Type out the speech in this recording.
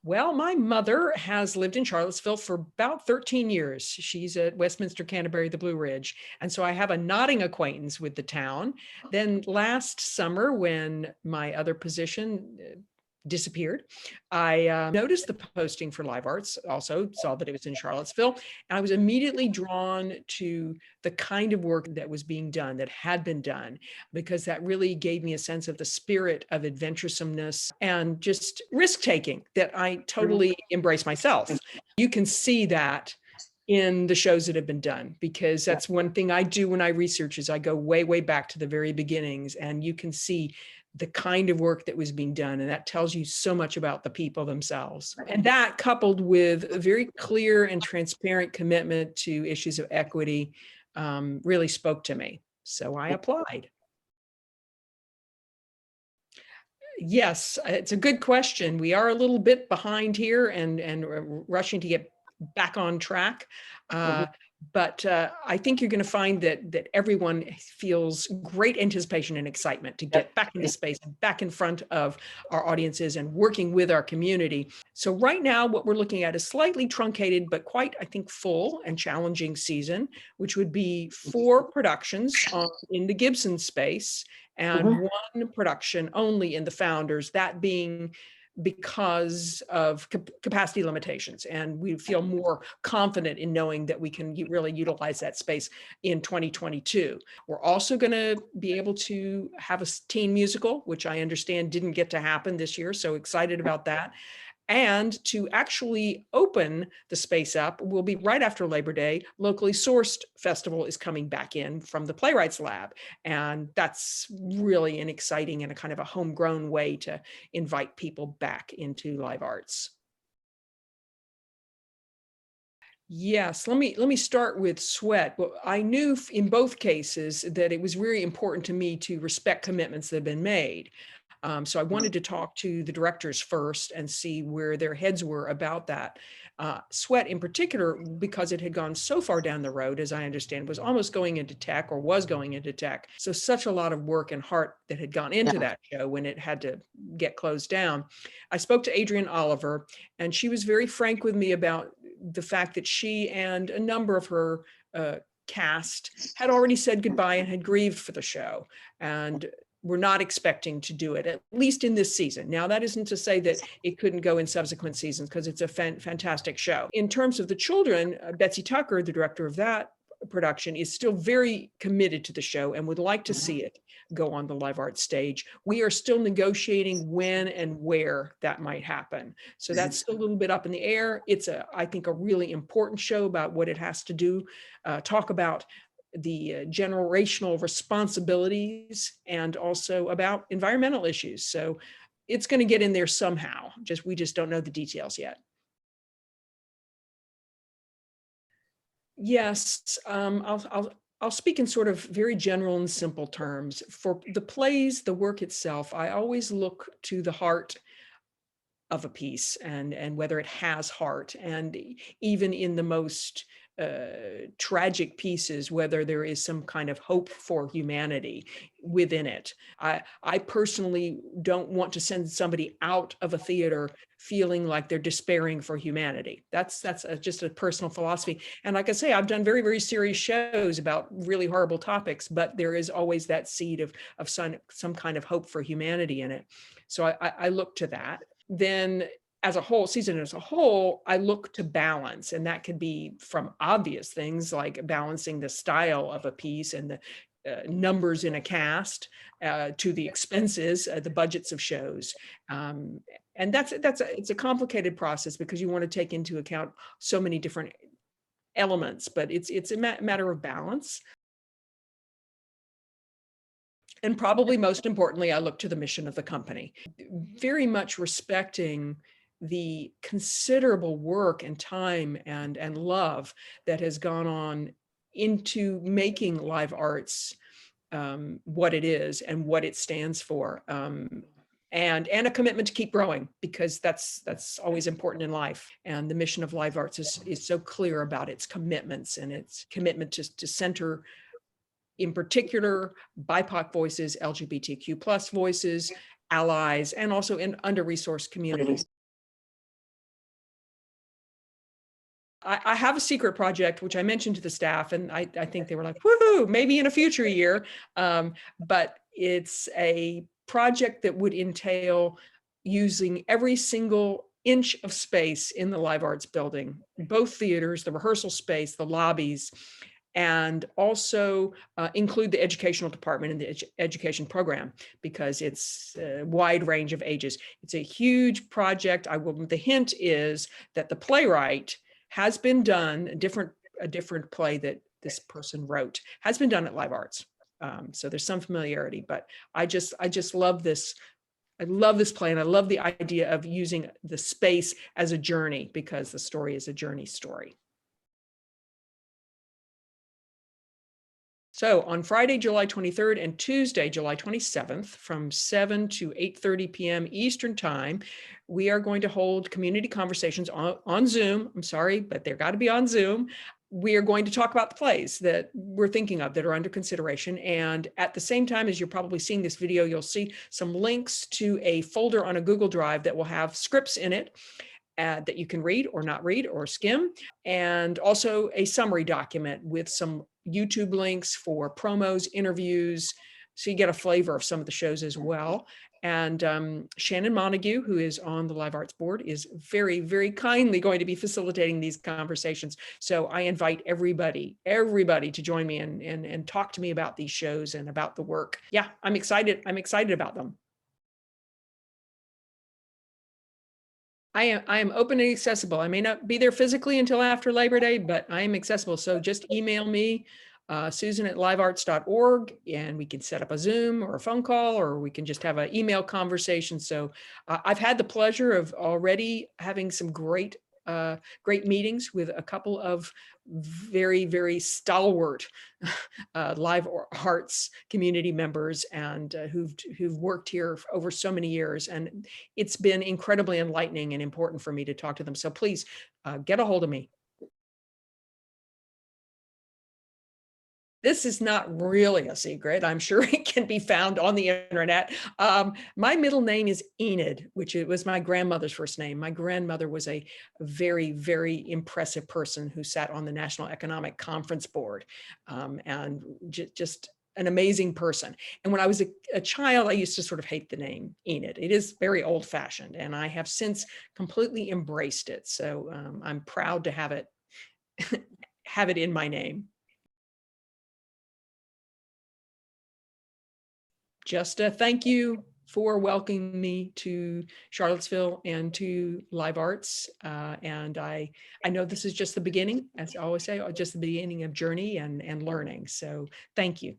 Well, my mother has lived in Charlottesville for about 13 years. She's at Westminster Canterbury, the Blue Ridge. And so I have a nodding acquaintance with the town. Then last summer, when my other position disappeared, I noticed the posting for Live Arts, also saw that it was in Charlottesville. And I was immediately drawn to the kind of work that was being done, that had been done, because that really gave me a sense of the spirit of adventuresomeness and just risk taking that I totally embrace myself. You can see that in the shows that have been done, because that's one thing I do when I research is I go way, way back to the very beginnings, and you can see the kind of work that was being done. And that tells you so much about the people themselves. And that, coupled with a very clear and transparent commitment to issues of equity, really spoke to me. So I applied. Yes, it's a good question. We are a little bit behind here and rushing to get back on track. But I think you're going to find that everyone feels great anticipation and excitement to get back into space, back in front of our audiences and working with our community. So right now, what we're looking at is slightly truncated, but quite, I think, full and challenging season, which would be 4 productions in the Gibson space and 1 production only in the Founders, that being because of capacity limitations. And we feel more confident in knowing that we can really utilize that space in 2022. We're also going to be able to have a teen musical, which I understand didn't get to happen this year. So excited about that. And to actually open the space up will be right after Labor Day. Locally sourced festival is coming back in from the Playwrights Lab. And that's really an exciting and a kind of a homegrown way to invite people back into live arts. Yes, let me start with Sweat. Well, I knew in both cases that it was very important to me to respect commitments that have been made. So I wanted to talk to the directors first and see where their heads were about that. Sweat in particular, because it had gone so far down the road, as I understand, was almost going into tech or was going into tech. So such a lot of work and heart that had gone into that show when it had to get closed down. I spoke to Adrienne Oliver, and she was very frank with me about the fact that she and a number of her cast had already said goodbye and had grieved for the show. And we're not expecting to do it, at least in this season. Now, that isn't to say that it couldn't go in subsequent seasons, because it's a fantastic show. In terms of the children, Betsy Tucker, the director of that production, is still very committed to the show and would like to see it go on the live art stage. We are still negotiating when and where that might happen. So that's still a little bit up in the air. It's I think, a really important show about what it has to do, talk about the generational responsibilities and also about environmental issues. So it's going to get in there somehow. We just don't know the details yet. Yes, I'll speak in sort of very general and simple terms. For the plays, the work itself, I always look to the heart of a piece and whether it has heart, and even in the most tragic pieces, whether there is some kind of hope for humanity within it. I personally don't want to send somebody out of a theater feeling like they're despairing for humanity. That's just a personal philosophy. And like I say, I've done very, very serious shows about really horrible topics, but there is always that seed of some kind of hope for humanity in it. So I look to that. Then as a whole season, as a whole, I look to balance, and that could be from obvious things like balancing the style of a piece and the numbers in a cast, to the expenses, the budgets of shows. And it's a complicated process because you want to take into account so many different elements, but it's a matter of balance. And probably most importantly, I look to the mission of the company, very much respecting the considerable work and time and love that has gone on into making live arts what it is and what it stands for. And a commitment to keep growing, because that's always important in life. And the mission of live arts is so clear about its commitments and its commitment to center, in particular, BIPOC voices, LGBTQ+ voices, allies, and also in under-resourced communities. I have a secret project, which I mentioned to the staff, and I think they were like, woohoo, maybe in a future year. But it's a project that would entail using every single inch of space in the Live Arts building, both theaters, the rehearsal space, the lobbies, and also include the educational department and the education program, because it's a wide range of ages. It's a huge project. The hint is that the playwright has been done, a different play that this person wrote has been done at Live Arts. So there's some familiarity, but I just love this. I love this play, and I love the idea of using the space as a journey, because the story is a journey story. So on Friday, July 23rd and Tuesday, July 27th, from 7 to 8:30 p.m. Eastern Time, we are going to hold community conversations on Zoom. I'm sorry, but they're got to be on Zoom. We are going to talk about the plays that we're thinking of that are under consideration. And at the same time, as you're probably seeing this video, you'll see some links to a folder on a Google Drive that will have scripts in it that you can read or not read or skim, and also a summary document with some YouTube links for promos, interviews, so you get a flavor of some of the shows as well. And Shannon Montague, who is on the Live Arts Board, is very, very kindly going to be facilitating these conversations. So I invite everybody to join me and talk to me about these shows and about the work. Yeah, I'm excited. I'm excited about them. I am open and accessible. I may not be there physically until after Labor Day, but I am accessible. So just email me, Susan@livearts.org, and we can set up a Zoom or a phone call, or we can just have an email conversation. So I've had the pleasure of already having some great meetings with a couple of very, very stalwart Live Arts community members, and who've worked here for over so many years. And it's been incredibly enlightening and important for me to talk to them. So please get a hold of me. This is not really a secret. I'm sure it can be found on the internet. My middle name is Enid, which it was my grandmother's first name. My grandmother was a very, very impressive person who sat on the National Economic Conference Board, and just an amazing person. And when I was a child, I used to sort of hate the name Enid. It is very old fashioned, and I have since completely embraced it. So I'm proud to have it have it in my name. Just thank you for welcoming me to Charlottesville and to Live Arts. And I know this is just the beginning, as I always say, just the beginning of journey and learning. So thank you.